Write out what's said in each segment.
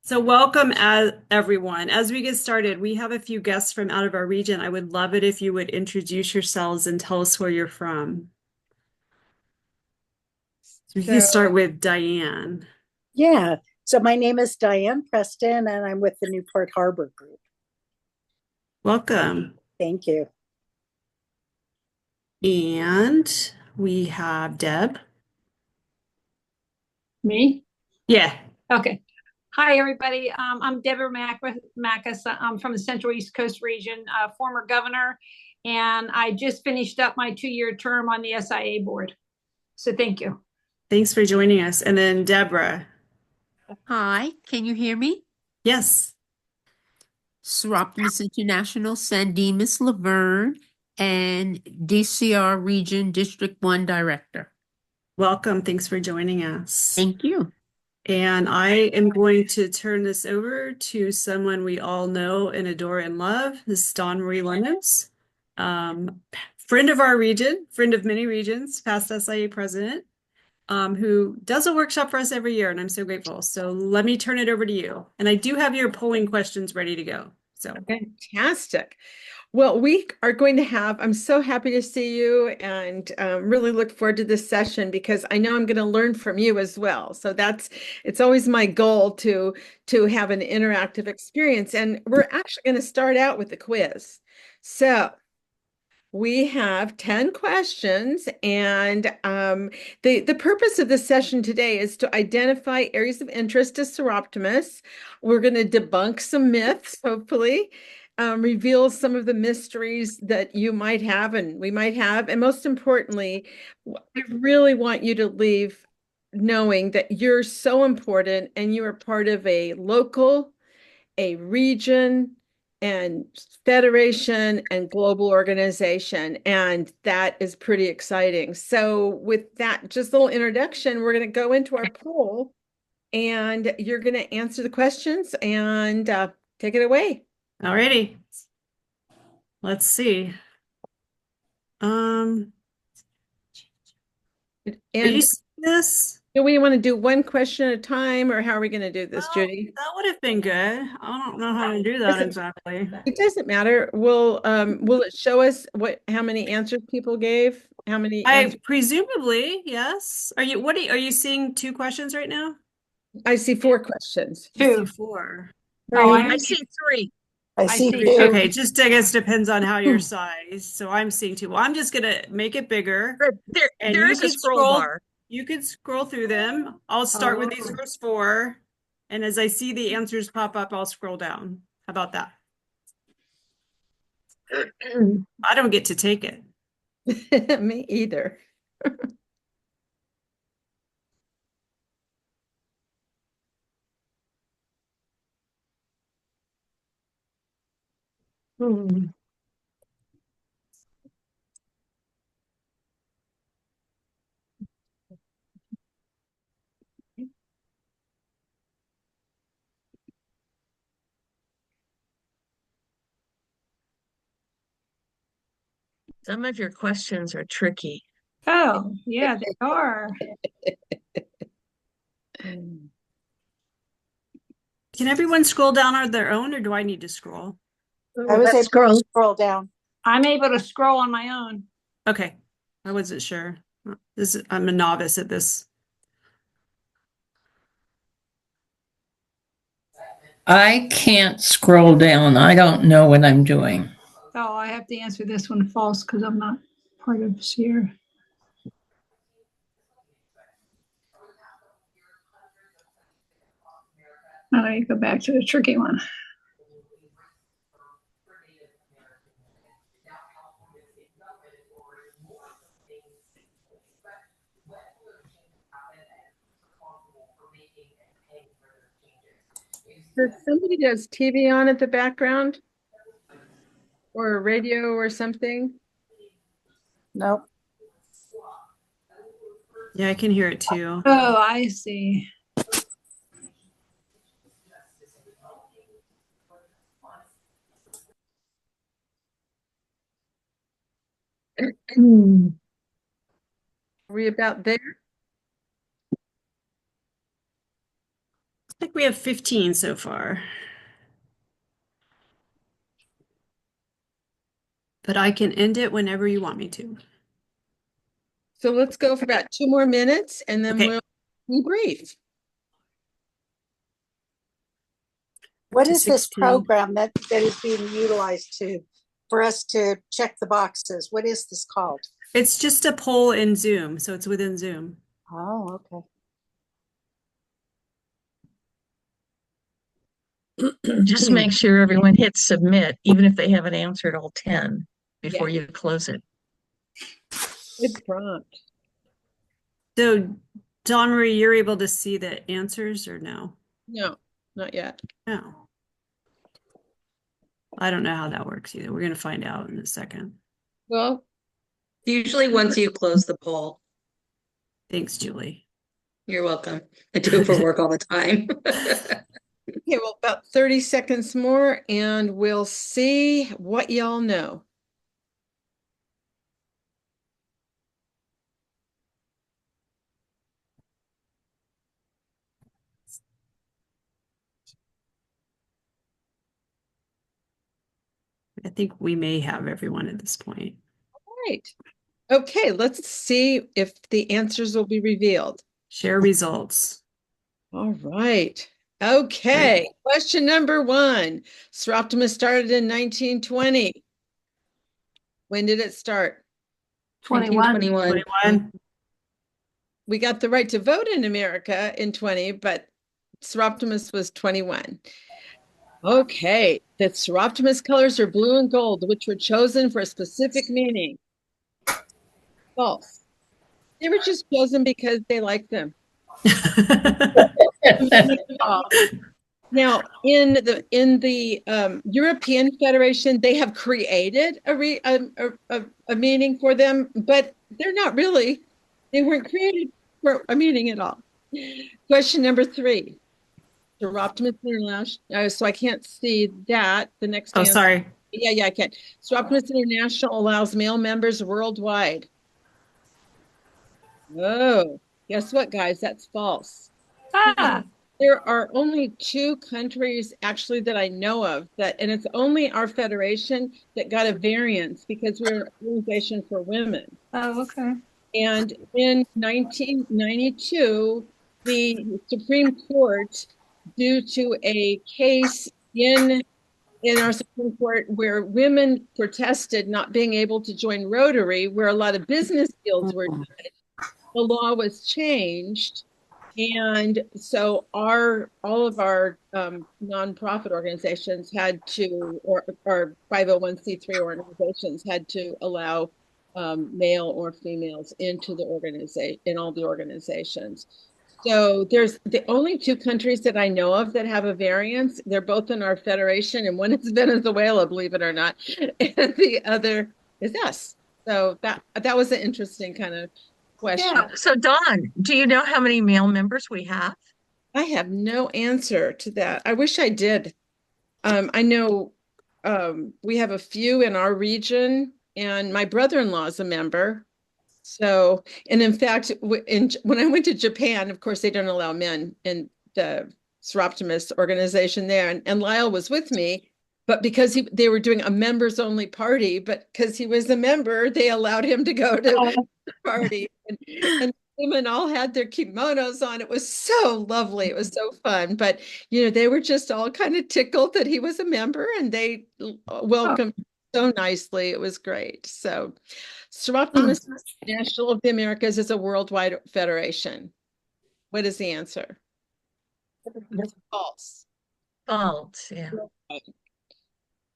So welcome everyone. As we get started, we have a few guests from out of our region. I would love it if you would introduce yourselves and tell us where you're from. So we can start So, with Diane. yeah. So my name is Diane Preston, and I'm with the Newport Harbor Group. Welcome. Thank you. And we have Deb. Me? Yeah. Okay. Hi, everybody. I'm Deborah Mackus. I'm from the Central East Coast region, former governor, and I just finished up my 2-year term on the SIA board. So thank you. Thanks for joining us. And then Deborah. Hi, can you hear me? Yes. Soroptimist International, San Dimas, Laverne, and DCR Region District 1 Director. Welcome. Thanks for joining us. Thank you. And I am going to turn this over to someone we all know and adore and love. This is Dawn Marie Lemonds, friend of our region, friend of many regions, past SIA president, who does a workshop for us every year, and I'm so grateful. So let me turn it over to you. And I do have your polling questions ready to go. So Fantastic. Well, we are going to have, I'm so happy to see you and really look forward to this session because I know I'm going to learn from you as well. So it's always my goal to have an interactive experience. And we're actually going to start out with the quiz. So we have 10 questions, and the purpose of this session today is to identify areas of interest to Soroptimists. We're going to debunk some myths, hopefully, reveal some of the mysteries that you might have and we might have. And most importantly, I really want you to leave knowing that you're so important and you are part of a local, a region, and federation and global organization. And that is pretty exciting. So with that, just a little introduction, we're going to go into our poll and you're going to answer the questions and take it away. alrighty. Let's see. Are you And seeing this? do we want to do one question at a time, or how are we going to do this, Well, Judy? that would have been good. I don't know how to do that exactly. It doesn't matter. Will it show us how many answers people gave? How many answers? Presumably, yes. Are you seeing two questions right now? I see 4 questions. You see Two. four. Oh, I see 3. I see see two. Okay, just I guess depends on how your size. So I'm seeing two. Well, I'm just gonna make it bigger. And There you is a can scroll bar. You can scroll through them. I'll start with these first 4. And as I see the answers pop up, I'll scroll down. How about that? I don't get to take it. Me either. Hmm. Some of your questions are tricky. Oh, yeah, they are. Can everyone scroll down on their own, or do I need to scroll? I was able to scroll down. I'm able to scroll on my own. Okay, I wasn't sure. I'm a novice at this. I can't scroll down. I don't know what I'm doing. Oh, I have to answer this one false because I'm not part of SPR. All right, go back to the tricky one. Does somebody does TV on at the background? Or a radio or something? Nope. Yeah, I can hear it too. Oh, I see. Are we about there? think we have 15 so far. But I can end it whenever you want me to. So let's go for about 2 more minutes and then Okay. we'll debrief. What To is this 16. program that is being utilized for us to check the boxes? What is this called? It's just a poll in Zoom, so it's within Zoom. Oh, okay. Just make sure everyone hits submit, even if they haven't answered all 10 before Yeah. you close it. Good prompt. So, Dawn Marie, you're able to see the answers or no? No, not yet. No. I don't know how that works either. We're going to find out in a second. Well, Usually once you close the poll. Thanks, Julie. You're welcome. I do it for work all the time. okay, well, about 30 seconds more and we'll see what y'all know. I think we may have everyone at this point. Right. Okay, let's see if the answers will be revealed. Share results. All right. Okay. Question number 1. Soroptimist started in 1920. When did it start? 21. 21. 21. We got the right to vote in America in 20, but Soroptimist was 21. Okay. The Soroptimist colors are blue and gold, which were chosen for a specific meaning. False. They were just chosen because they liked them. Now, in the European Federation, they have created a meaning for them, but they're not really. They weren't created for a meaning at all. Question number 3. Soroptimist International. So I can't see that. The next Oh, answer. sorry. Yeah, I can. Soroptimist International allows male members worldwide. Oh, guess what, guys? That's false. Ah, There are only 2 countries actually that I know of and it's only our federation that got a variance because we're an organization for women. oh, okay. And in 1992, the Supreme Court, due to a case in our Supreme Court where women protested not being able to join Rotary, where a lot of business deals were done, the law was changed. And so all of our nonprofit organizations had to, or 501c3 organizations had to allow male or females into the organization, in all the organizations. So there's the only 2 countries that I know of that have a variance. They're both in our federation, and one is Venezuela, believe it or not, and the other is us. So that was an interesting kind of question. Yeah. So Dawn, do you know how many male members we have? I have no answer to that. I wish I did. I know we have a few in our region, and my brother-in-law is a member. So, and in fact, when I went to Japan, of course, they don't allow men in the Soroptimist organization there, and Lyle was with me. But because they were doing a members only party, but because he was a member, they allowed him to go to the party. And women all had their kimonos on. It was so lovely. It was so fun. But, they were just all kind of tickled that he was a member and they welcomed so nicely. It was great. So Soroptimist National of the Americas is a worldwide federation. What is the answer? It's false. False, yeah.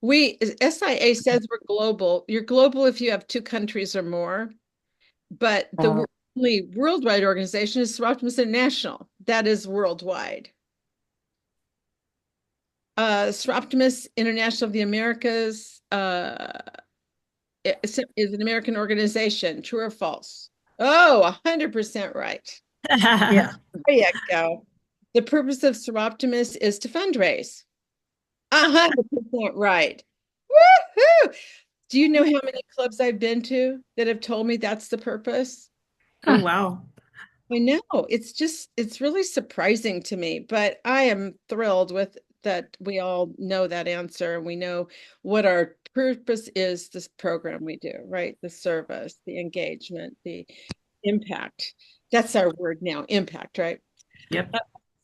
SIA says we're global. You're global if you have 2 countries or more, but the only worldwide organization is Soroptimist International. That is worldwide. Soroptimist International of the Americas is an American organization. True or false? Oh, 100% right. Yeah. There you go. The purpose of Soroptimist is to fundraise. 100% right. Woohoo! Do you know how many clubs I've been to that have told me that's the purpose? Oh, wow. I know it's really surprising to me, but I am thrilled with that we all know that answer and we know what our purpose is, this program we do, right? The service, the engagement, the impact. That's our word now, impact, right? Yep.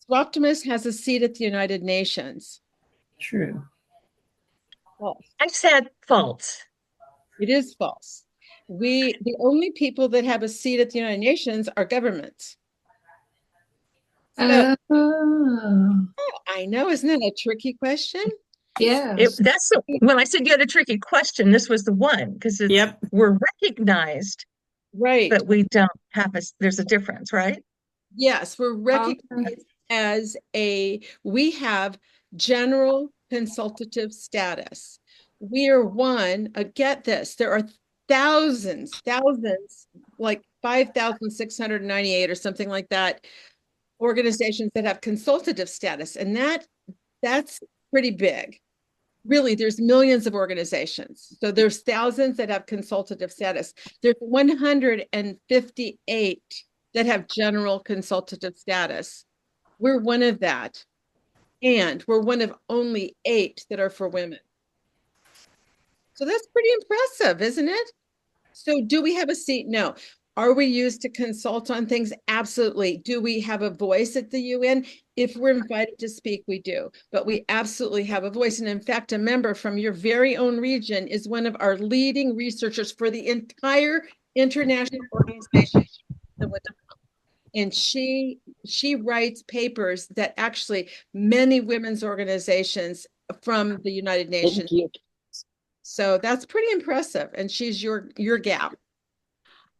Soroptimist has a seat at the United Nations. True. False. I said false. It is false. The only people that have a seat at the United Nations are governments. So Oh, I know, isn't it a tricky question? yes. When I said you had a tricky question, this was the one because Yep. we're recognized, Right. but we don't have there's a difference, right? Yes, we're Okay. recognized as we have general consultative status. We are one, get this, there are thousands, like 5,698 or something like that, organizations that have consultative status. And that's pretty big. Really, there's millions of organizations. So there's thousands that have consultative status. There's 158 that have general consultative status. We're one of that. And we're one of only 8 that are for women. So that's pretty impressive, isn't it? So do we have a seat? No. Are we used to consult on things? Absolutely. Do we have a voice at the UN? If we're invited to speak, we do. But we absolutely have a voice. And in fact, a member from your very own region is one of our leading researchers for the entire international organization. And she writes papers that actually many women's organizations from the United Nations. So that's pretty impressive. And she's your gal.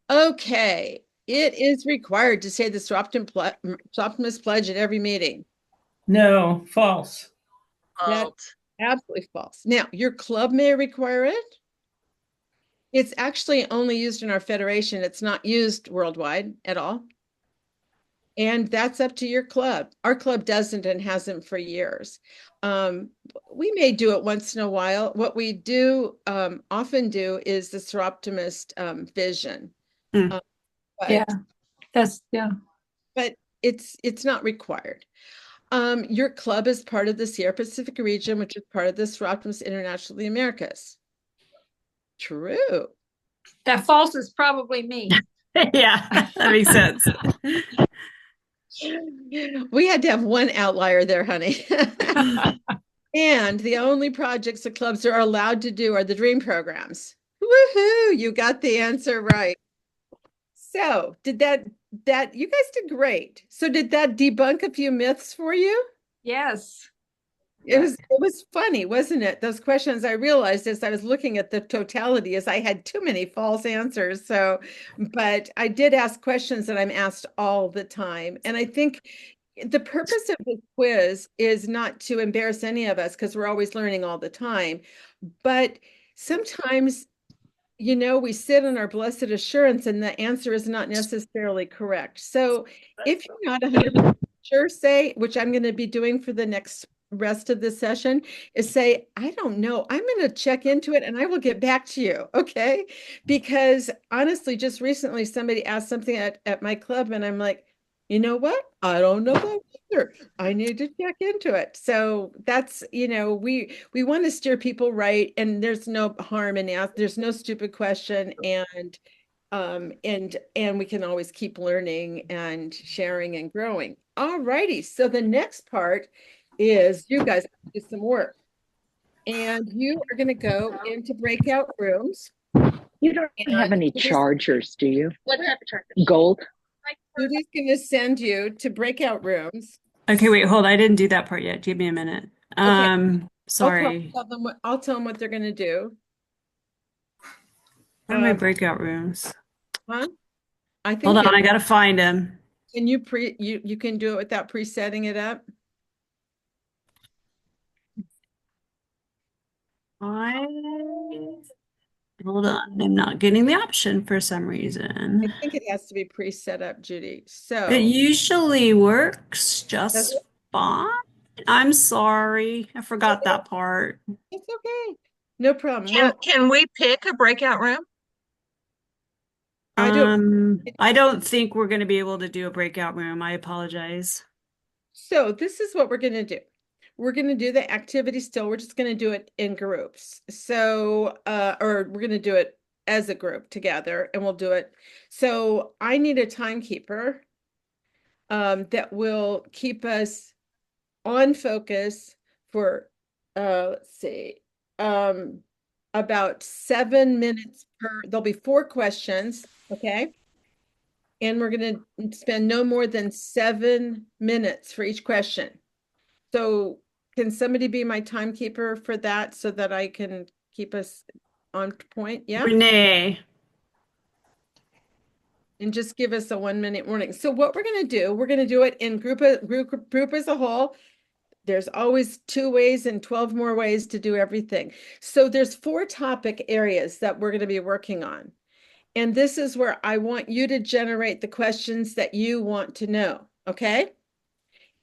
Okay, it is required to say the Soroptimist pledge at every meeting. No, false. That's absolutely false. Now, your club may require it. It's actually only used in our federation. It's not used worldwide at all. And that's up to your club. Our club doesn't and hasn't for years. We may do it once in a while. What we do often do is the Soroptimist vision. Mm. Yeah, But it's not required. Your club is part of the Sierra Pacific region, which is part of the Soroptimist International of the Americas. True. that false is probably me. Yeah, that makes sense. We had to have one outlier there, honey. And the only projects the clubs are allowed to do are the dream programs. Woohoo! You got the answer right. So did that you guys did great. So did that debunk a few myths for you? Yes. It was funny, wasn't it? Those questions I realized as I was looking at the totality is I had too many false answers. So, but I did ask questions that I'm asked all the time. And I think the purpose of this quiz is not to embarrass any of us because we're always learning all the time. But sometimes, we sit on our blessed assurance and the answer is not necessarily correct. So if you're not 100% sure, say, which I'm going to be doing for the next rest of the session, is say, I don't know. I'm going to check into it and I will get back to you. Okay. Because honestly, just recently somebody asked something at my club and I'm like, you know what? I don't know that either. I need to check into it. So that's, we want to steer people right. And there's no harm in ask. There's no stupid question. And we can always keep learning and sharing and growing. All righty. So the next part is you guys have to do some work. And you are going to go into breakout rooms. You don't have any chargers, do you? What type of chargers? Gold? Judy's going to send you to breakout rooms. Okay, wait, hold. I didn't do that part yet. Give me a minute. Sorry. I'll tell them what they're going to do. What are my breakout rooms? Huh? I think Hold on, I gotta find them. Can you you can do it without presetting it up? Hold on, I'm not getting the option for some reason. I think it has to be preset up, Judy. So it usually works just fine. I'm sorry, I forgot that part. It's okay. No problem. Can we pick a breakout room? I don't think we're going to be able to do a breakout room. I apologize. So this is what we're going to do. We're going to do the activity still. We're just going to do it in groups. So, or we're going to do it as a group together, and we'll do it. So I need a timekeeper that will keep us on focus for, let's see, about 7 minutes per, there'll be 4 questions, okay? And we're going to spend no more than 7 minutes for each question. So can somebody be my timekeeper for that so that I can keep us on point? Yeah. Renee. And just give us a 1 minute warning. So what we're going to do, we're going to do it in group as a whole. There's always 2 ways and 12 more ways to do everything. So there's 4 topic areas that we're going to be working on. And this is where I want you to generate the questions that you want to know, okay?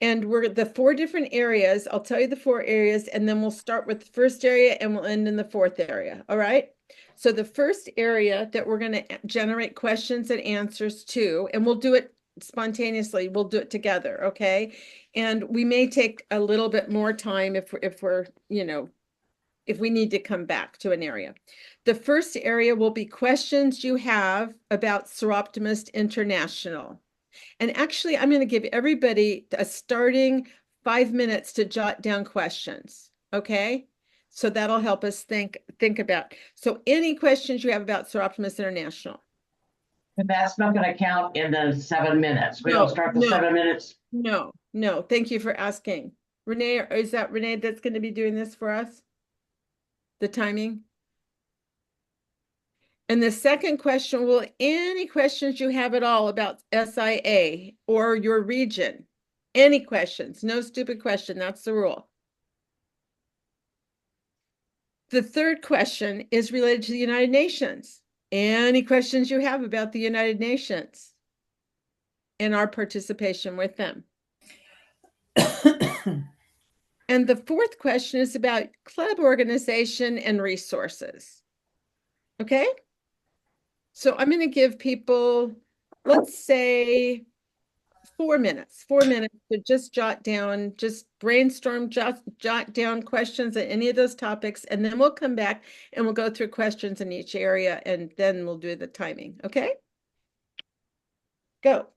And we're the 4 different areas. I'll tell you the 4 areas, and then we'll start with the first area and we'll end in the 4th area, all right? So the first area that we're going to generate questions and answers to, and we'll do it spontaneously, we'll do it together, okay? And we may take a little bit more time if we're, you know, if we need to come back to an area. The first area will be questions you have about Soroptimist International. And actually, I'm going to give everybody a starting 5 minutes to jot down questions, okay? So that'll help us think about. So any questions you have about Soroptimist International? And that's not going to count in the 7 minutes. We No, don't start the no. 7 minutes. No. Thank you for asking. Renee, is that Renee that's going to be doing this for us? The timing? And the second question, will any questions you have at all about SIA or your region? Any questions? No stupid question. That's the rule. The third question is related to the United Nations. Any questions you have about the United Nations and our participation with them? And the fourth question is about club organization and resources. Okay? So I'm going to give people, let's say, 4 minutes to just jot down, just brainstorm, jot down questions at any of those topics, and then we'll come back and we'll go through questions in each area, and then we'll do the timing. Okay? Go.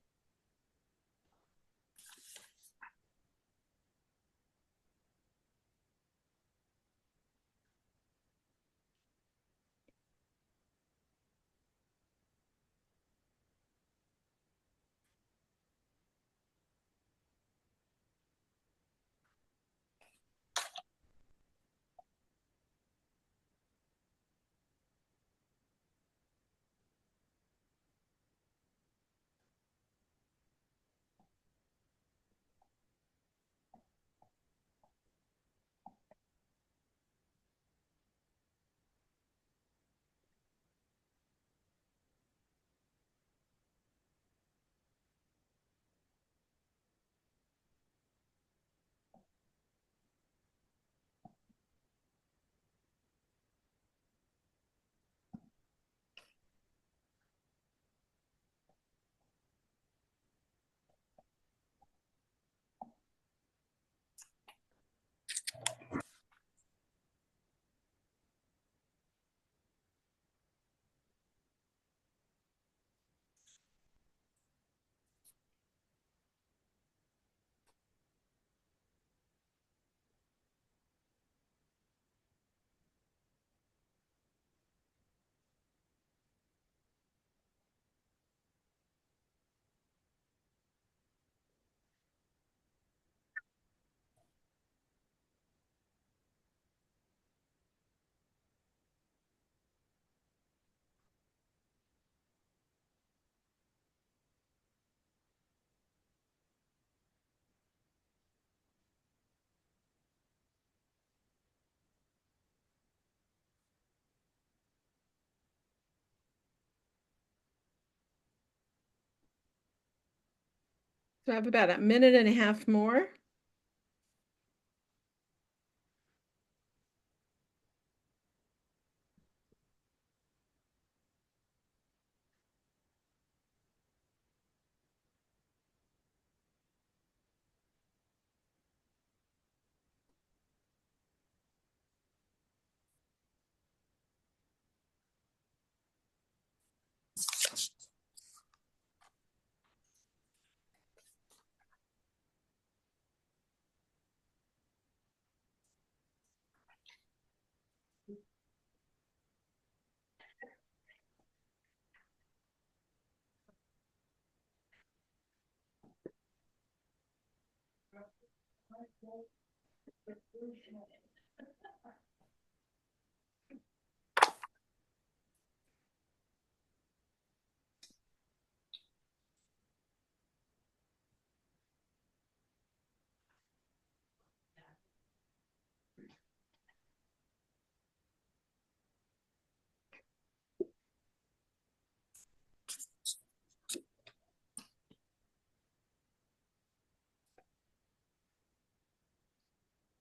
So I have about a minute and a half more.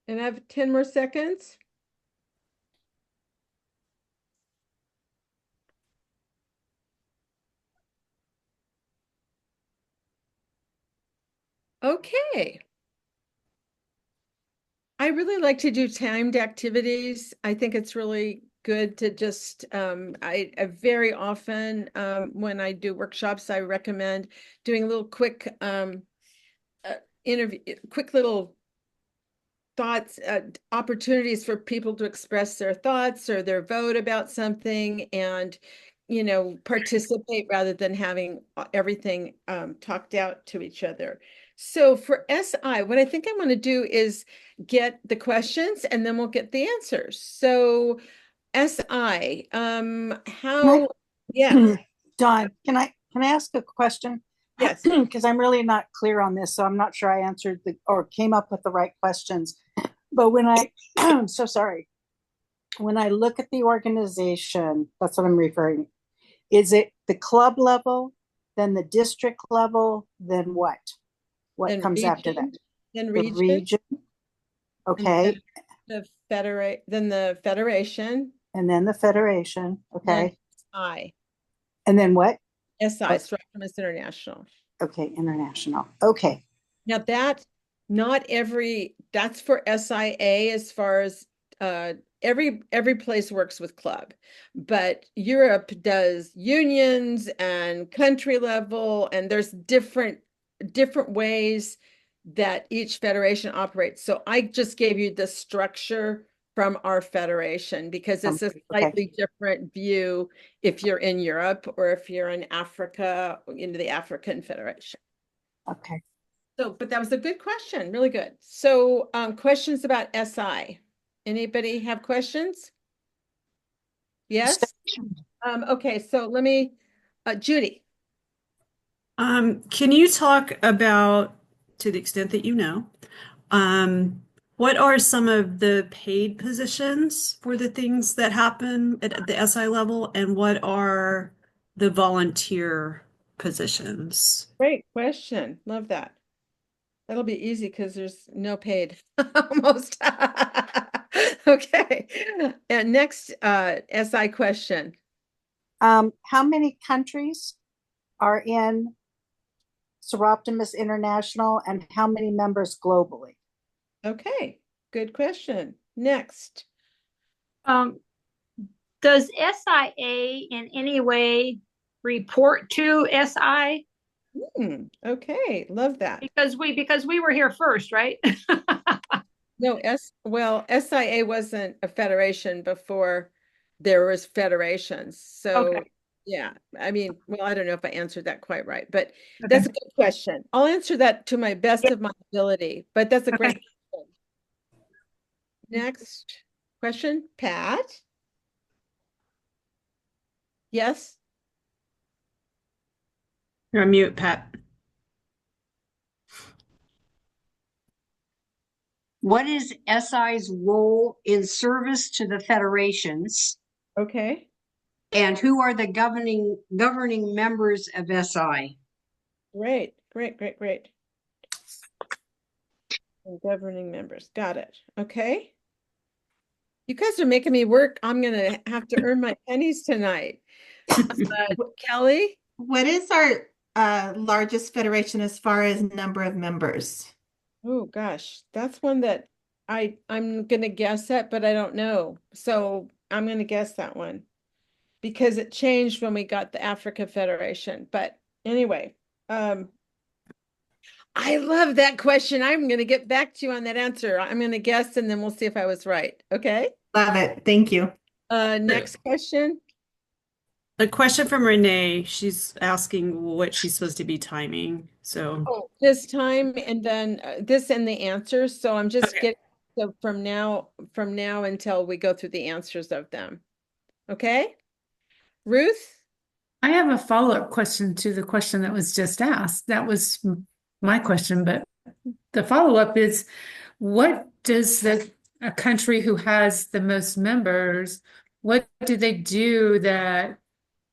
And I have 10 more seconds. Okay. I really like to do timed activities. I think it's really good to just, I very often, when I do workshops, I recommend doing a little quick interview, quick little thoughts, opportunities for people to express their thoughts or their vote about something and, participate rather than having everything talked out to each other. So for SI, what I think I want to do is get the questions and then we'll get the answers. So SI, how, yes, Dawn, can I ask a question? yes. Because I'm really not clear on this, so I'm not sure I answered or came up with the right questions. But when I'm so sorry. When I look at the organization, that's what I'm referring. Is it the club level, then the district level, then what? What Then comes after that? region, then The region, region. Okay. then the federation, And then the federation. then Okay. I. And then what? SI, Oh. Soroptimist International. Okay, international. Okay. Now that's for SIA as far as every place works with club, but Europe does unions and country level, and there's different ways that each federation operates. So I just gave you the structure from our federation because it's a slightly different view if you're in Europe or if you're in Africa, into the African Federation. Okay. So, but that was a good question, really good. So, questions about SI? Anybody have questions? Yes? Okay, so let me, Judy. Can you talk about, to the extent that you know, what are some of the paid positions for the things that happen at the SI level, and what are the volunteer positions? Great question. Love that. That'll be easy because there's no paid almost. Okay. And next SI question. How many countries are in Soroptimist International and how many members globally? Okay, good question. Next. Does SIA in any way report to SI? Okay, love that. Because we were here first, right? No, SIA wasn't a federation before there was federations. So Okay. yeah, I mean, well, I don't know if I answered that quite right, but that's a good question. I'll answer that to my best of my ability, but that's a great question. Next question, Pat. Yes. You're on mute, Pat. What is SI's role in service to the federations? Okay. And who are the governing members of SI? Great. And governing members. Got it. Okay. You guys are making me work. I'm going to have to earn my pennies tonight. Kelly? What is our largest federation as far as number of members? Oh gosh, that's one that I'm gonna guess at, but I don't know. So I'm gonna guess that one because it changed when we got the Africa Federation. But anyway, I love that question. I'm gonna get back to you on that answer. I'm gonna guess and then we'll see if I was right. Okay. Love it. Thank you. Next question. A question from Renee. She's asking what she's supposed to be timing. So, Oh, this time and then this and the answers. So I'm just okay. getting, so from now until we go through the answers of them. Okay? Ruth? I have a follow-up question to the question that was just asked. That was my question, but the follow-up is, what does a country who has the most members, what do they do that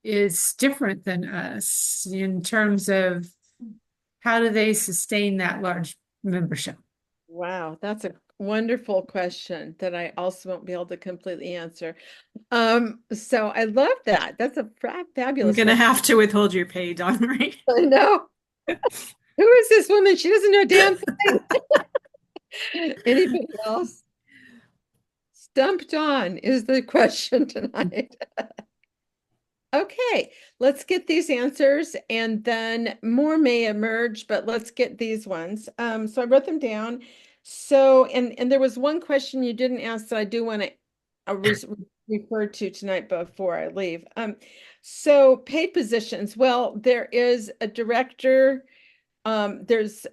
is different than us in terms of how do they sustain that large membership? Wow, that's a wonderful question that I also won't be able to completely answer. So I love that. That's a I'm fabulous gonna one. have to withhold your pay, Don Marie. I know. Who is this woman? She doesn't know a damn thing. Anybody else? Stumped on is the question tonight. Okay, let's get these answers and then more may emerge, but let's get these ones. So I wrote them down. So, and there was one question you didn't ask that I do want to refer to tonight before I leave. So paid positions. Well, there is a director. There's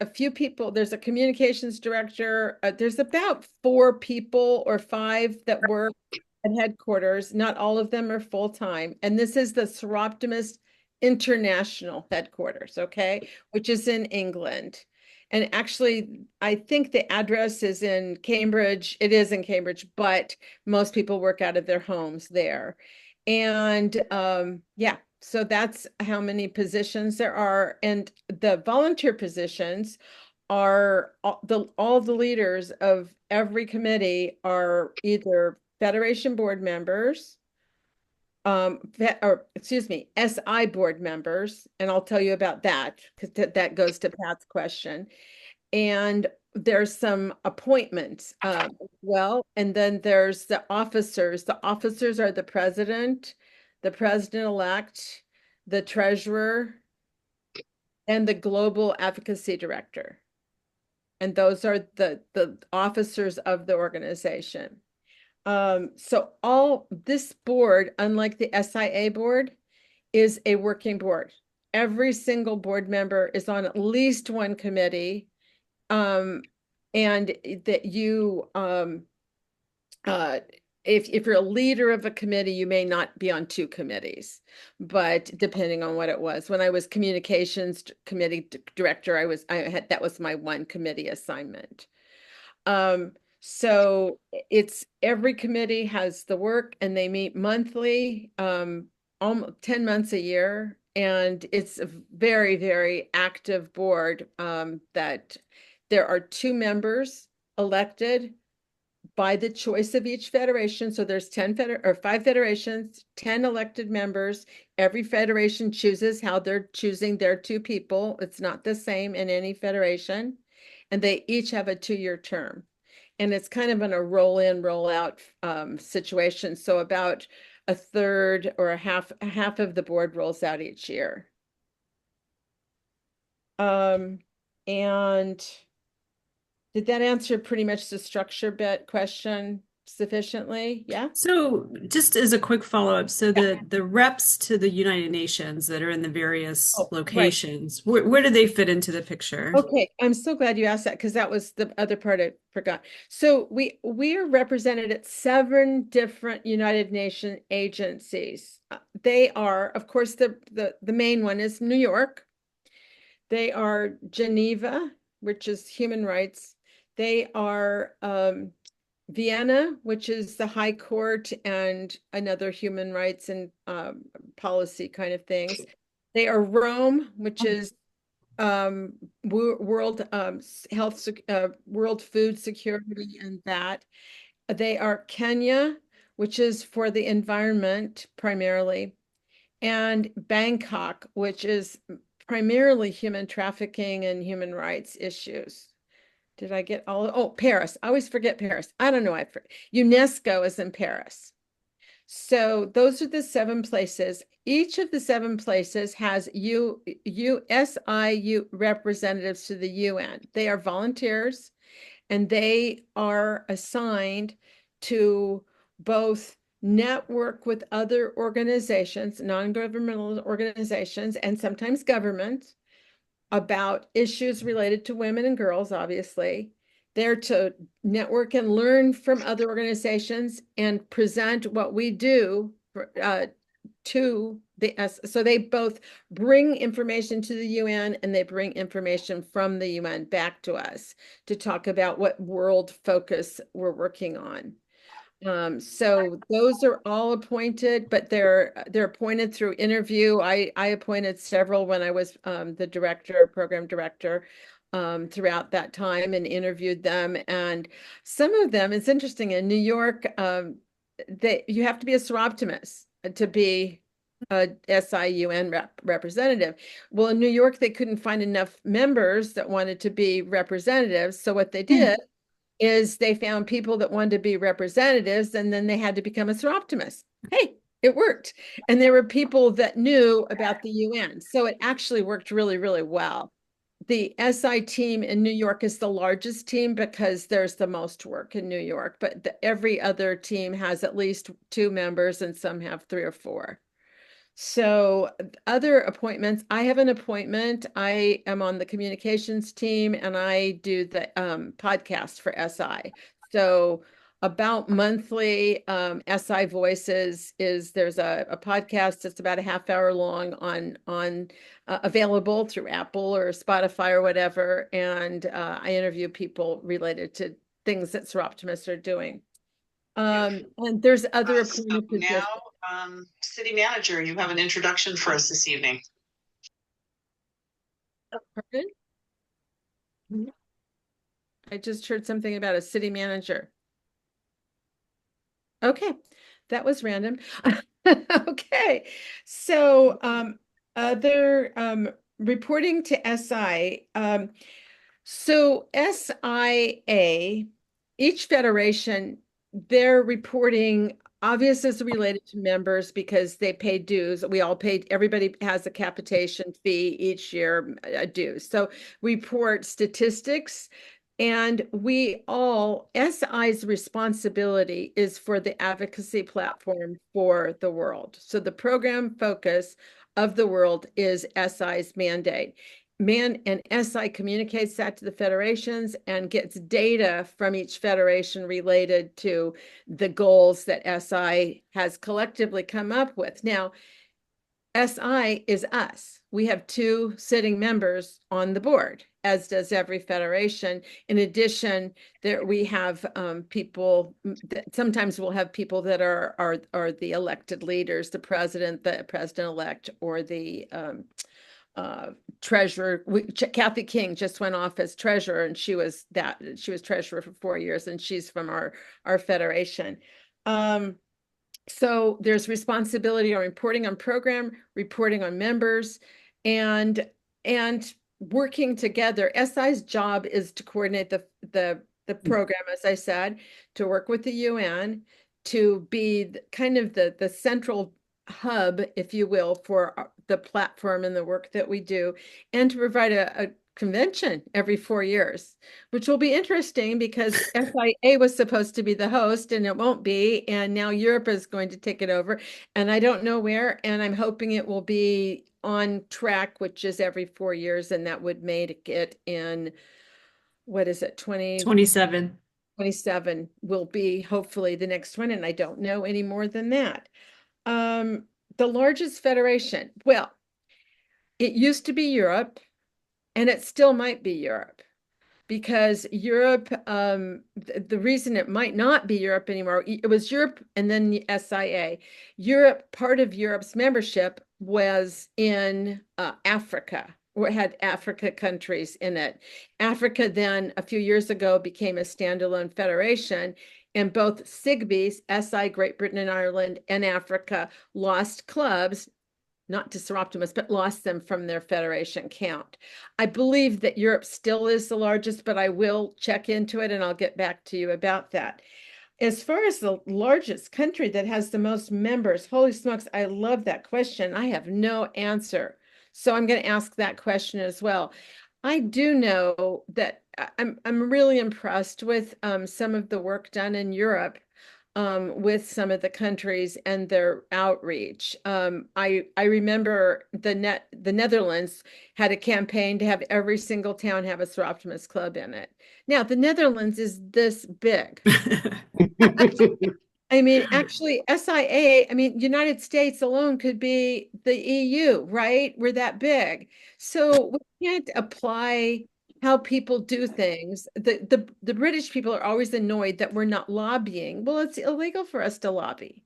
a few people. There's a communications director. There's about 4 people or 5 that work at headquarters. Not all of them are full-time. And this is the Soroptimist International headquarters, okay, which is in England. And actually, I think the address is in Cambridge. It is in Cambridge, but most people work out of their homes there. And yeah, so that's how many positions there are. And the volunteer positions are all the leaders of every committee are either Federation board members, or excuse me, SI board members, and I'll tell you about that because that goes to Pat's question. And there's some appointments as well. And then there's the officers. The officers are the president-elect, the treasurer, and the global advocacy director. And those are the officers of the organization. So all this board, unlike the SIA board, is a working board. Every single board member is on at least one committee. And that you if you're a leader of a committee, you may not be on 2 committees, but depending on what it was. When I was communications committee director, that was my one committee assignment. So it's every committee has the work and they meet monthly, almost 10 months a year. And it's a very, very active board, that there are 2 members elected by the choice of each federation. So there's 5 federations, 10 elected members. Every federation chooses how they're choosing their 2 people. It's not the same in any federation. And they each have a 2-year term. And it's kind of in a roll in, roll out situation. So about a third or a half of the board rolls out each year. And did that answer pretty much the structure bit question sufficiently? Yeah. So just as a quick follow-up, so the reps to the United Nations that are in the various locations, where do they fit into the picture? Okay, I'm so glad you asked that because that was the other part I forgot. So we are represented at 7 different United Nations agencies. They are, of course, the main one is New York. They are Geneva, which is human rights. They are Vienna, which is the High Court and another human rights and policy kind of things. They are Rome, which is world health, world food security, and that. They are Kenya, which is for the environment primarily, and Bangkok, which is primarily human trafficking and human rights issues. Did I get all? Oh, Paris. I always forget Paris. I don't know. UNESCO is in Paris. So those are the 7 places. Each of the 7 places has USIU representatives to the UN. They are volunteers and they are assigned to both network with other organizations, non-governmental organizations, and sometimes government about issues related to women and girls, obviously. They're to network and learn from other organizations and present what we do to the S. So they both bring information to the UN and they bring information from the UN back to us to talk about what world focus we're working on. So those are all appointed, but they're appointed through interview. I appointed several when I was the program director throughout that time and interviewed them. And some of them, it's interesting, in New York, you have to be a Soroptimist to be a SIUN representative. Well, in New York, they couldn't find enough members that wanted to be representatives. So what they did is they found people that wanted to be representatives, and then they had to become a Soroptimist. Hey, it worked. And there were people that knew about the UN. So it actually worked really, really well. The SI team in New York is the largest team because there's the most work in New York, but every other team has at least 2 members and some have 3 or 4. So other appointments, I have an appointment. I am on the communications team and I do the podcast for SI. So about monthly SI Voices there's a podcast that's about a half-hour long on available through Apple or Spotify or whatever. And I interview people related to things that Soroptimists are doing. And there's other appointments. Now, city manager, you have an introduction for us this evening. Pardon? I just heard something about a city manager. Okay, that was random. Okay, so other reporting to SI. So SIA, each federation, their reporting obviously is related to members because they pay dues. We all paid, everybody has a capitation fee each year, a dues. So report statistics. And SI's responsibility is for the advocacy platform for the world. So the program focus of the world is SI's mandate. And SI communicates that to the federations and gets data from each federation related to the goals that SI has collectively come up with. Now, SI is us. We have 2 sitting members on the board, as does every federation. In addition, we have people sometimes we'll have people that are the elected leaders, the president-elect, or the treasurer. Kathy King just went off as treasurer, and she was treasurer for 4 years, and she's from our federation. So there's responsibility on reporting on program, reporting on members, and working together. SI's job is to coordinate the program, as I said, to work with the UN, to be kind of the central hub, if you will, for the platform and the work that we do, and to provide a convention every 4 years, which will be interesting because SIA was supposed to be the host and it won't be, and now Europe is going to take it over, and I don't know where, and I'm hoping it will be on track, which is every 4 years, and that would make it in, what is it, 27. 27 will be hopefully the next one, and I don't know any more than that. The largest federation, well, it used to be Europe, and it still might be Europe, because Europe, the reason it might not be Europe anymore, it was Europe and then the SIA. Europe, part of Europe's membership was in Africa, or had Africa countries in it. Africa then, a few years ago, became a standalone federation, and both SIGBs, SI, Great Britain and Ireland, and Africa lost clubs, not to Soroptimist, but lost them from their federation count. I believe that Europe still is the largest, but I will check into it and I'll get back to you about that. As far as the largest country that has the most members, holy smokes, I love that question. I have no answer. So I'm going to ask that question as well. I do know that I'm really impressed with some of the work done in Europe. with some of the countries and their outreach. I remember the Netherlands had a campaign to have every single town have a Soroptimist club in it. Now, the Netherlands is this big. I mean, actually, SIA, I mean, United States alone could be the EU, right? We're that big. So we can't apply how people do things. The British people are always annoyed that we're not lobbying. Well, it's illegal for us to lobby.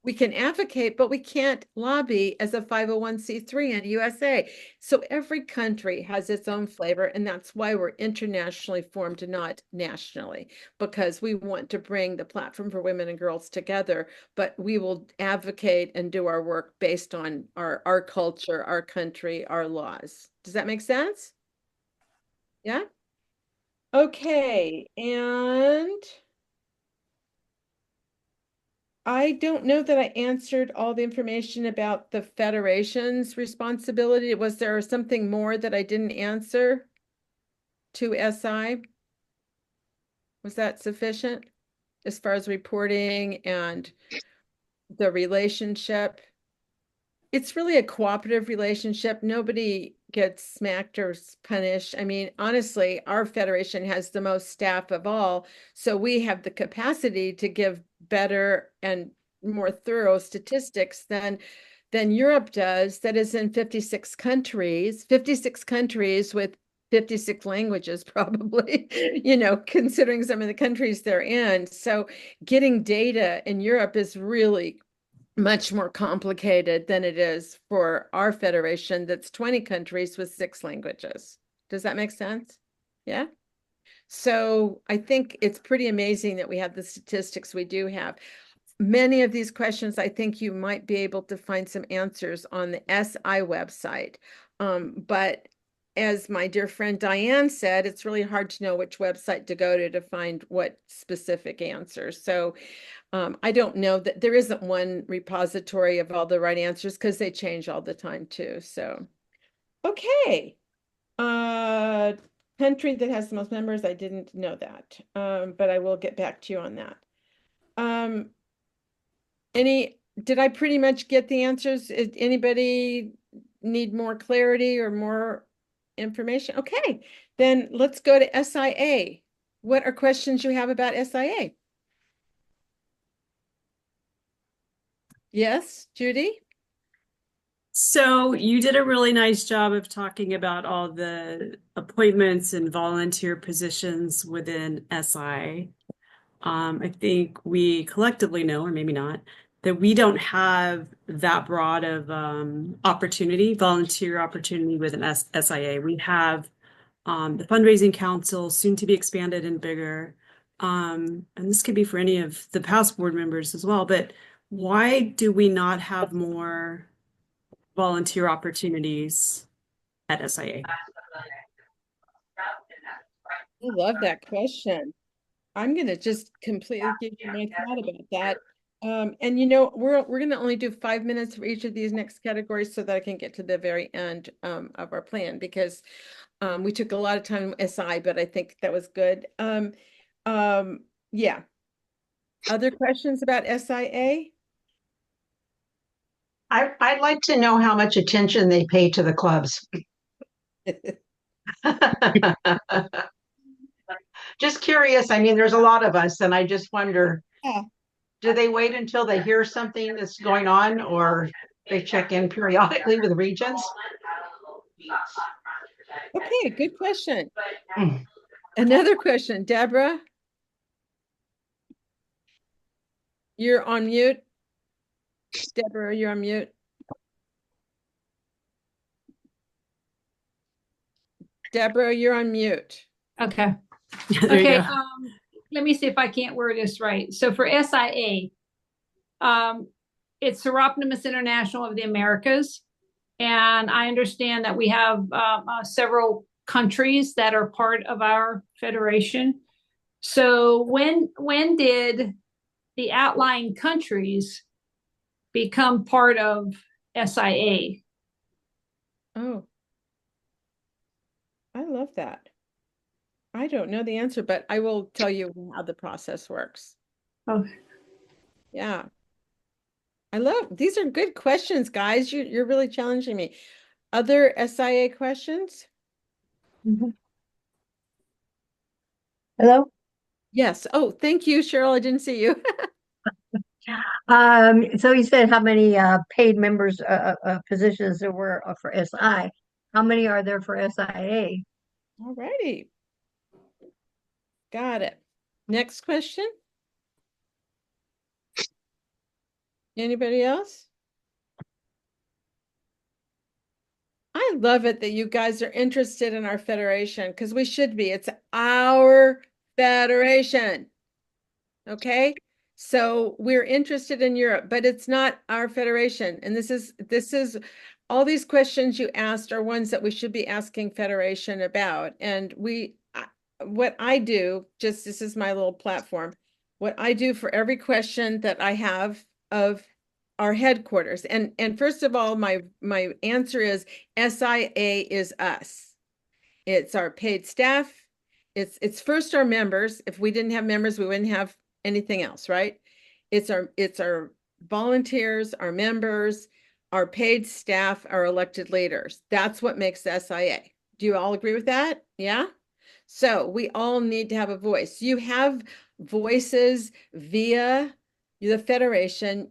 We can advocate, but we can't lobby as a 501c3 in USA. So every country has its own flavor, and that's why we're internationally formed, not nationally, because we want to bring the platform for women and girls together, but we will advocate and do our work based on our culture, our country, our laws. Does that make sense? Yeah? Okay, and I don't know that I answered all the information about the Federation's responsibility. Was there something more that I didn't answer to SI? Was that sufficient as far as reporting and the relationship? It's really a cooperative relationship. Nobody gets smacked or punished. I mean, honestly, our federation has the most staff of all, so we have the capacity to give better and more thorough statistics than Europe does. That is in 56 countries with 56 languages, probably, considering some of the countries they're in. So getting data in Europe is really much more complicated than it is for our federation that's 20 countries with 6 languages. Does that make sense? Yeah. So I think it's pretty amazing that we have the statistics we do have. Many of these questions, I think you might be able to find some answers on the SI website. But as my dear friend Diane said, it's really hard to know which website to go to find what specific answers. So I don't know that there isn't one repository of all the right answers because they change all the time too. So, okay. Country that has the most members, I didn't know that. But I will get back to you on that. Did I pretty much get the answers? Anybody need more clarity or more information? Okay, then let's go to SIA. What are questions you have about SIA? Yes, Judy? So you did a really nice job of talking about all the appointments and volunteer positions within SI. I think we collectively know, or maybe not, that we don't have that broad of volunteer opportunity within SIA. We have the fundraising council, soon to be expanded and bigger. And this could be for any of the past board members as well, but why do we not have more volunteer opportunities at SIA? I love that question. I'm going to just completely give you my thought about that. And we're going to only do 5 minutes for each of these next categories so that I can get to the very end of our plan, because we took a lot of time SI, but I think that was good. Yeah. Other questions about SIA? I'd like to know how much attention they pay to the clubs. Just curious. I mean, there's a lot of us, and I just wonder, do they wait until they hear something that's going on, or they check in periodically with regions? Okay, good question. Another question, Deborah. You're on mute. Deborah, you're on mute. Deborah, you're on mute. Okay. There you Okay. go. Let me see if I can't word this right. So for SIA, it's Soroptimist International of the Americas. And I understand that we have several countries that are part of our federation. So when did the outlying countries become part of SIA? Oh, I love that. I don't know the answer, but I will tell you how the process works. Oh, Yeah. I love, these are good questions, guys. You're really challenging me. Other SIA questions? Hello? Yes. Oh, thank you, Cheryl. I didn't see you. So you said how many paid members positions there were for SI. How many are there for SIA? All righty. Got it. Next question. Anybody else? I love it that you guys are interested in our federation because we should be. It's our federation. Okay. So we're interested in Europe, but it's not our federation. And this is all these questions you asked are ones that we should be asking federation about. And what I do, just this is my little platform, what I do for every question that I have of our headquarters. And first of all, my answer is SIA is us. It's our paid staff. It's first our members. If we didn't have members, we wouldn't have anything else, right? It's our volunteers, our members, our paid staff, our elected leaders. That's what makes the SIA. Do you all agree with that? Yeah? So we all need to have a voice. You have voices via the federation.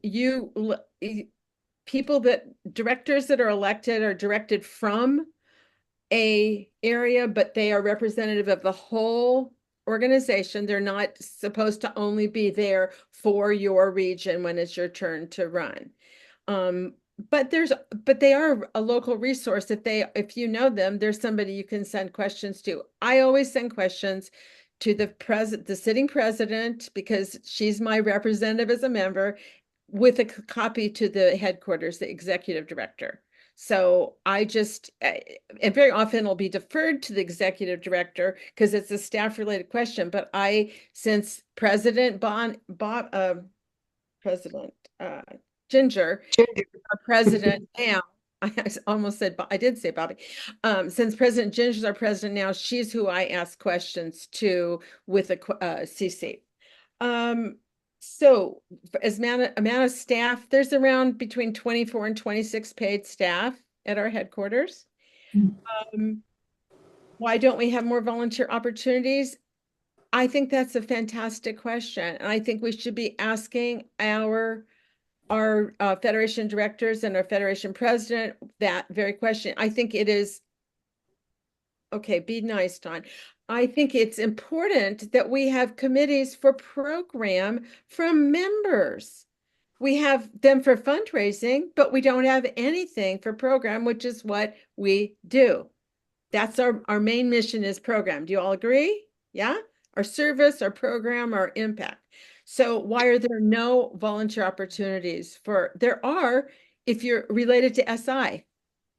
People directors that are elected are directed from a area, but they are representative of the whole organization. They're not supposed to only be there for your region when it's your turn to run. But they are a local resource. If you know them, there's somebody you can send questions to. I always send questions to the sitting president because she's my representative as a member, with a copy to the headquarters, the executive director. So and very often it'll be deferred to the executive director because it's a staff related question. But since President Ginger, our president now, I almost said, I did say Bobby. Since President Ginger is our president now, she's who I ask questions to with a CC. So as amount of staff, there's around between 24 and 26 paid staff at our headquarters. Why don't we have more volunteer opportunities? I think that's a fantastic question. And I think we should be asking our federation directors and our federation president that very question. I think it is, okay, be nice, Don. I think it's important that we have committees for program from members. We have them for fundraising, but we don't have anything for program, which is what we do. That's our main mission is program. Do you all agree? Yeah? Our service, our program, our impact. So why are there no volunteer opportunities there are if you're related to SI,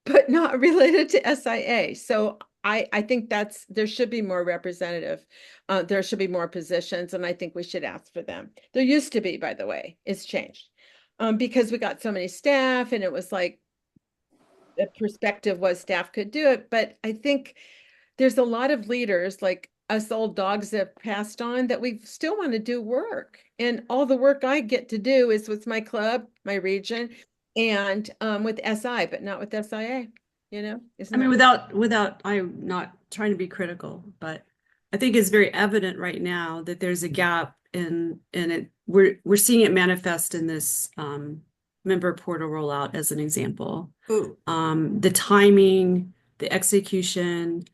but not related to SIA. So I think there should be more representative. There should be more positions, and I think we should ask for them. There used to be, by the way, it's changed because we got so many staff, and it was like the perspective was staff could do it. But I think there's a lot of leaders like us old dogs that have passed on that we still want to do work, and all the work I get to do is with my club, my region, and with SI, but not with SIA. You know, without I'm not trying to be critical, but I think it's very evident right now that there's a gap in it. We're seeing it manifest in this member portal rollout as an example. The timing, the execution,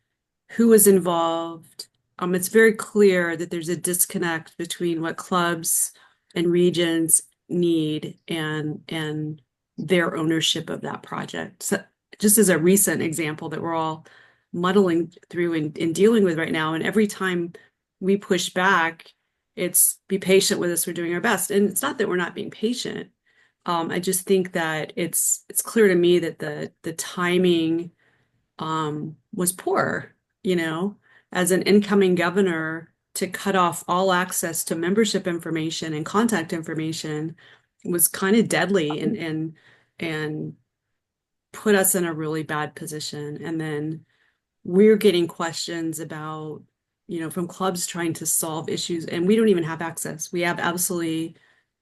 who was involved. It's very clear that there's a disconnect between what clubs and regions need and their ownership of that project. So just as a recent example that we're all muddling through and dealing with right now. And every time we push back, it's be patient with us. We're doing our best. And it's not that we're not being patient. I just think that it's clear to me that the timing was poor, as an incoming governor to cut off all access to membership information and contact information was kind of deadly and put us in a really bad position. And then we're getting questions about, from clubs trying to solve issues, and we don't even have access. We have absolutely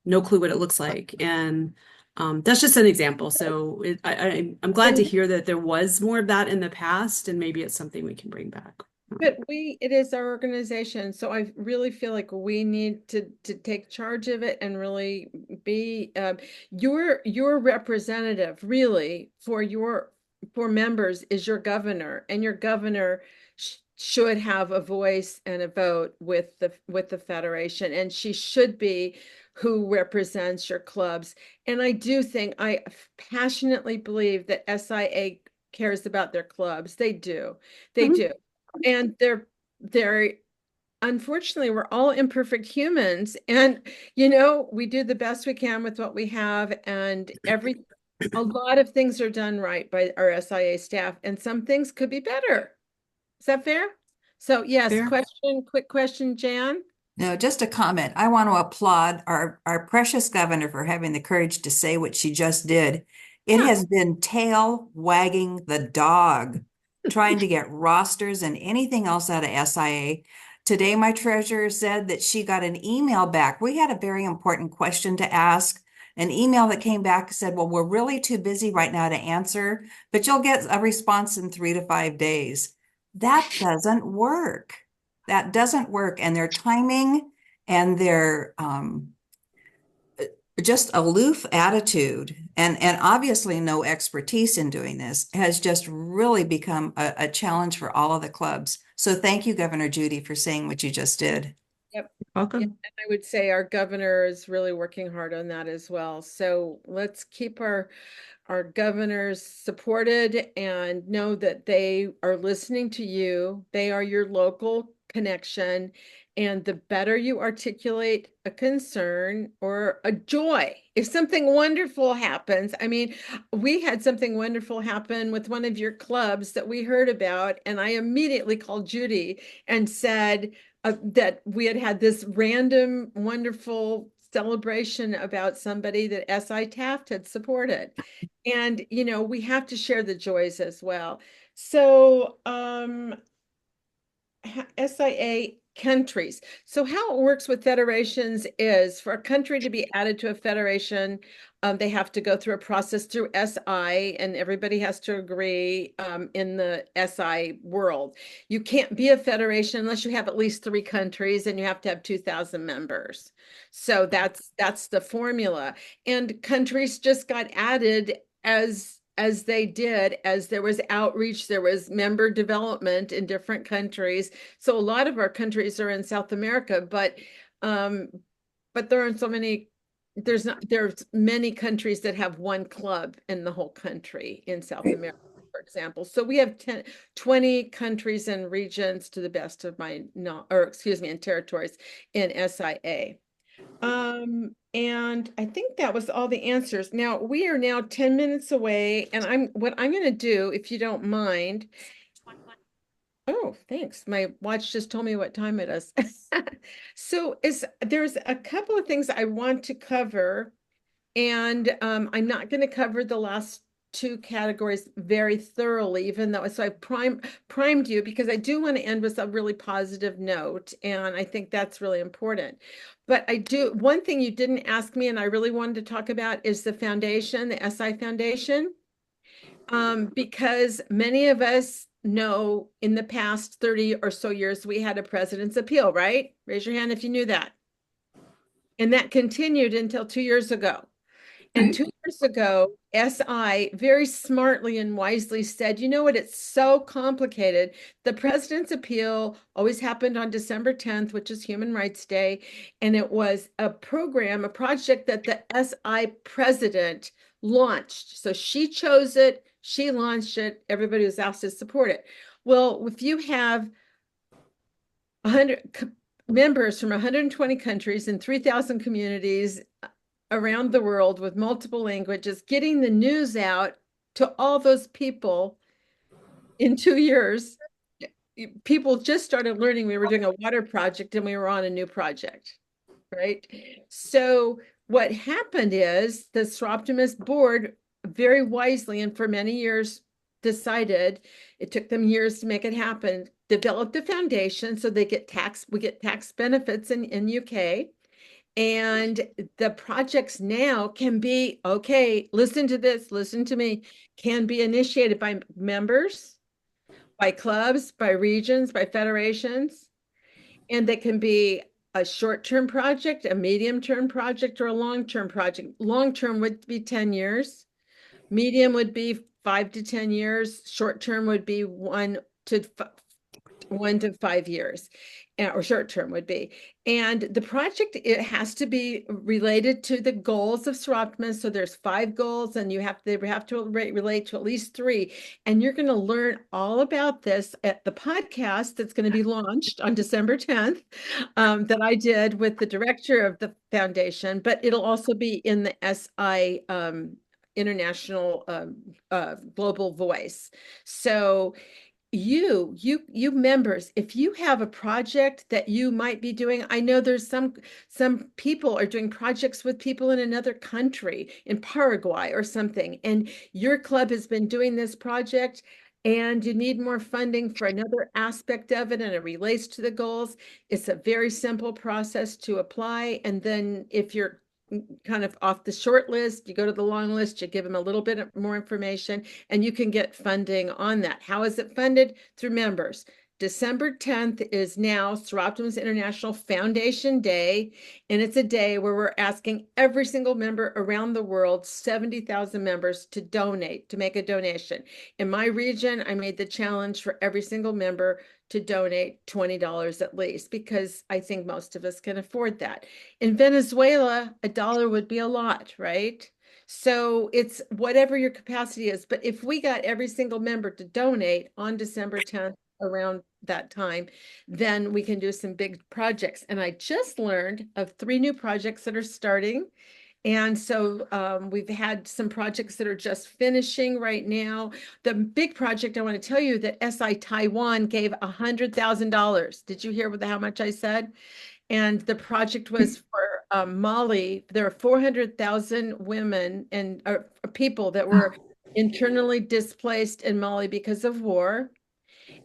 no clue what it looks like. And that's just an example. So I'm glad to hear that there was more of that in the past, and maybe it's something we can bring back. But it is our organization, so I really feel like we need to take charge of it and really be your representative really for members is your governor, and your governor should have a voice and a vote with the federation, and she should be who represents your clubs. And I do think, I passionately believe that SIA cares about their clubs. They do. They do. And they're unfortunately, we're all imperfect humans, and we do the best we can with what we have, and a lot of things are done right by our SIA staff, and some things could be better. Is that fair? So yes, Fair. quick question, Jan. No, just a comment. I want to applaud our precious governor for having the courage to say what she just did. It has been tail wagging the dog, trying to get rosters and anything else out of SIA. Today, my treasurer said that she got an email back. We had a very important question to ask. An email that came back said, well, we're really too busy right now to answer, but you'll get a response in 3 to 5 days. That doesn't work. That doesn't work. And their timing and their just aloof attitude and obviously no expertise in doing this has just really become a challenge for all of the clubs. So thank you, Governor Judy, for saying what you just did. Yep. Welcome. And I would say our governor is really working hard on that as well. So let's keep our governors supported and know that they are listening to you. They are your local connection. And the better you articulate a concern or a joy, if something wonderful happens, I mean, we had something wonderful happen with one of your clubs that we heard about, and I immediately called Judy and said that we had this random, wonderful celebration about somebody that SI Taft had supported. And, we have to share the joys as well. So, SIA countries. So how it works with federations is for a country to be added to a federation, they have to go through a process through SI, and everybody has to agree in the SI world. You can't be a federation unless you have at least 3 countries, and you have to have 2,000 members. So that's the formula. And countries just got added as they did, as there was outreach, there was member development in different countries. So a lot of our countries are in South America, but there aren't so many. There's many countries that have one club in the whole country in South America, for example. So we have 20 countries and regions, to the best of my and territories in SIA. And I think that was all the answers. Now we are now 10 minutes away, and what I'm going to do, if you don't mind. Oh, thanks. My watch just told me what time it is. So there's a couple of things I want to cover, and I'm not going to cover the last 2 categories very thoroughly, even though I primed you, because I do want to end with a really positive note, and I think that's really important. But one thing you didn't ask me and I really wanted to talk about is the foundation, the SI Foundation, because many of us know in the past 30 or so years we had a president's appeal, right? Raise your hand if you knew that. And that continued until 2 years ago. And 2 years ago, SI very smartly and wisely said, you know what, it's so complicated. The president's appeal always happened on December 10th, which is Human Rights Day. And it was a project that the SI president launched. So she chose it, she launched it, everybody was asked to support it. Well, if you have 100 members from 120 countries and 3,000 communities around the world with multiple languages, getting the news out to all those people in 2 years, people just started learning we were doing a water project and we were on a new project, right? So what happened is the Soroptimist board very wisely and for many years decided, it took them years to make it happen, developed a foundation so we get tax benefits in UK. And the projects now can be, okay, listen to this, listen to me, can be initiated by members, by clubs, by regions, by federations. And they can be a short-term project, a medium-term project, or a long-term project. Long-term would be 10 years. Medium would be 5 to 10 years. Short-term would be 1 to 5 years, or short term would be. And the project, it has to be related to the goals of Soroptimist. So there's 5 goals, and they have to relate to at least 3. And you're going to learn all about this at the podcast that's going to be launched on December 10th, that I did with the director of the foundation. But it'll also be in the SI International Global Voice. So you members, if you have a project that you might be doing, I know there's some people are doing projects with people in another country, in Paraguay or something, and your club has been doing this project and you need more funding for another aspect of it and it relates to the goals. It's a very simple process to apply. And then if you're kind of off the short list, you go to the long list, you give them a little bit more information, and you can get funding on that. How is it funded? Through members. December 10th is now Soroptimist International Foundation Day, and it's a day where we're asking every single member around the world, 70,000 members, to donate, to make a donation. In my region, I made the challenge for every single member to donate $20 at least, because I think most of us can afford that. In Venezuela, $1 would be a lot, right? So it's whatever your capacity is. But if we got every single member to donate on December 10th around that time, then we can do some big projects. And I just learned of 3 new projects that are starting. And so we've had some projects that are just finishing right now. The big project I want to tell you that SI Taiwan gave $100,000. Did you hear how much I said? And the project was for Mali. There are 400,000 women and people that were internally displaced in Mali because of war.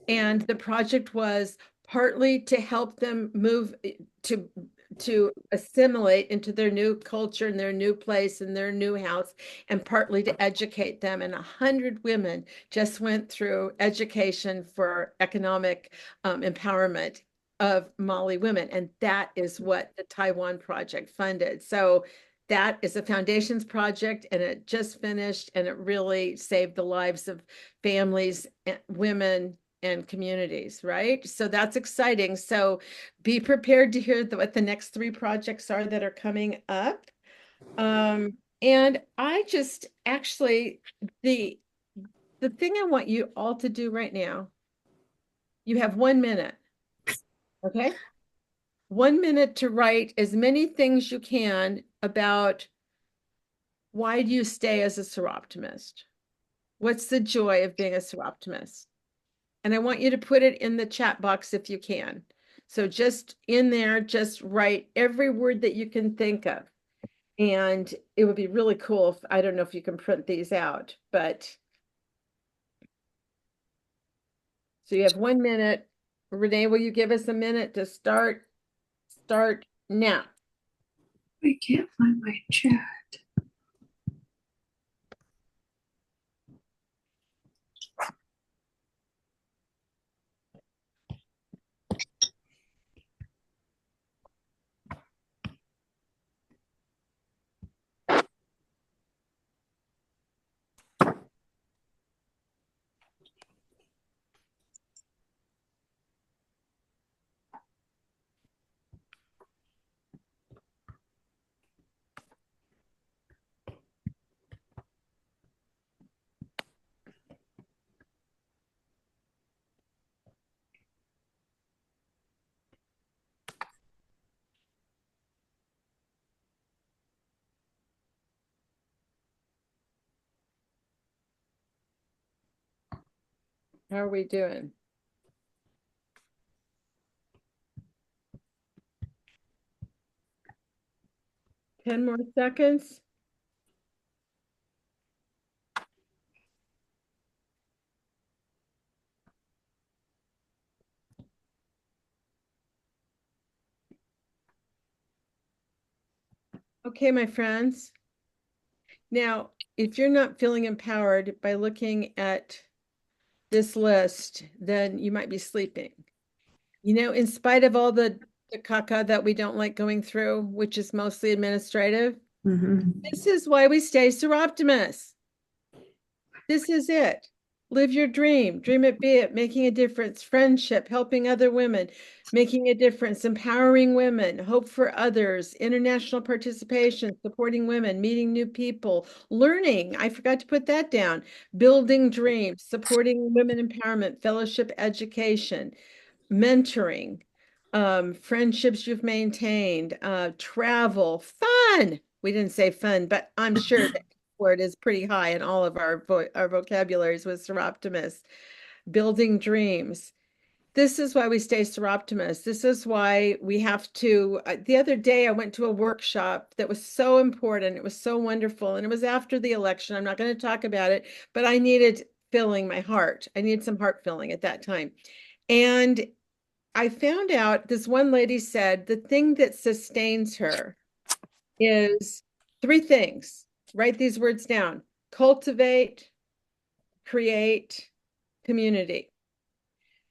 And the project was partly to help them move to assimilate into their new culture and their new place and their new house, and partly to educate them. And 100 women just went through education for economic empowerment of Mali women. And that is what the Taiwan project funded. So that is a foundations project, and it just finished, and it really saved the lives of families, women, and communities, right? So that's exciting. So be prepared to hear what the next 3 projects are that are coming up. And I just actually, the thing I want you all to do right now, you have 1 minute, okay? 1 minute to write as many things you can about why do you stay as a Soroptimist? What's the joy of being a Soroptimist? And I want you to put it in the chat box if you can. So just in there, just write every word that you can think of. And it would be really cool if, I don't know if you can print these out, but. So you have 1 minute. Renee, will you give us a minute to start? Start now. I can't find my chat. How are we doing? Ten more seconds. Okay, my friends. Now, if you're not feeling empowered by looking at this list, then you might be sleeping. You know, in spite of all the caca that we don't like going through, which is mostly administrative, this is why we stay Soroptimists. This is it. Live your dream. Dream it, be it, making a difference, friendship, helping other women, making a difference, empowering women, hope for others, international participation, supporting women, meeting new people, learning. I forgot to put that down. Building dreams, supporting women empowerment, fellowship, education, mentoring, friendships you've maintained, travel, fun. We didn't say fun, but I'm sure that word is pretty high in all of our vocabularies with Soroptimists. Building dreams. This is why we stay Soroptimists. This is why we have to. The other day, I went to a workshop that was so important. It was so wonderful. And it was after the election. I'm not going to talk about it, but I needed filling my heart. I needed some heart filling at that time. And I found out this one lady said the thing that sustains her is three things. Write these words down: cultivate, create, community.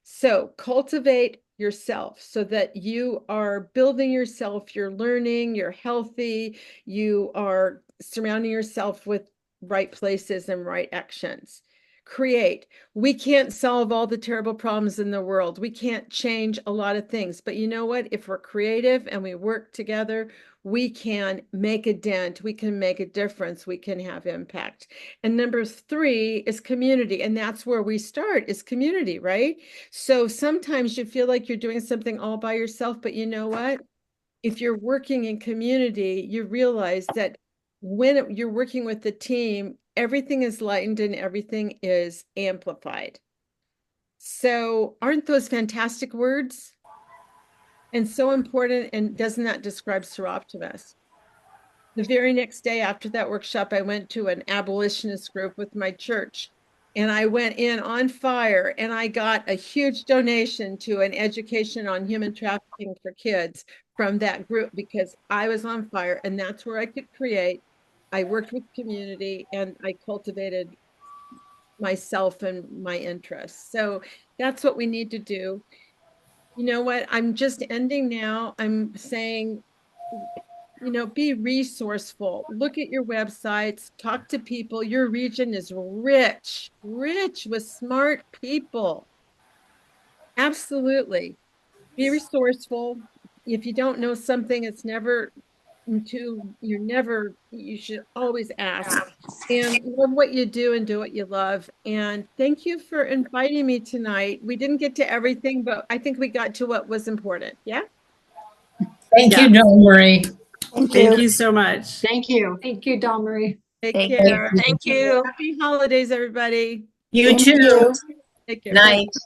So cultivate yourself so that you are building yourself, you're learning, you're healthy, you are surrounding yourself with right places and right actions. Create. We can't solve all the terrible problems in the world. We can't change a lot of things. But you know what? If we're creative and we work together, we can make a dent. We can make a difference. We can have impact. And number three is community. And that's where we start, is community, right? So sometimes you feel like you're doing something all by yourself, but you know what? If you're working in community, you realize that when you're working with the team, everything is lightened and everything is amplified. So aren't those fantastic words? And so important, and doesn't that describe Soroptimist? The very next day after that workshop, I went to an abolitionist group with my church, and I went in on fire, and I got a huge donation to an education on human trafficking for kids from that group because I was on fire, and that's where I could create. I worked with community, and I cultivated myself and my interests. So that's what we need to do. You know what? I'm just ending now. I'm saying, you know, be resourceful. Look at your websites, talk to people. Your region is rich, rich with smart people. Absolutely. Be resourceful. If you don't know something, it's never you should always ask. And love what you do and do what you love. And thank you for inviting me tonight. We didn't get to everything, but I think we got to what was important. Yeah. Thank you, Dawn Marie. Thank you so much. Thank you. Thank you, Dawn Marie. Take Thank care. you. Thank you. Happy holidays, everybody. You too. Take care. Night.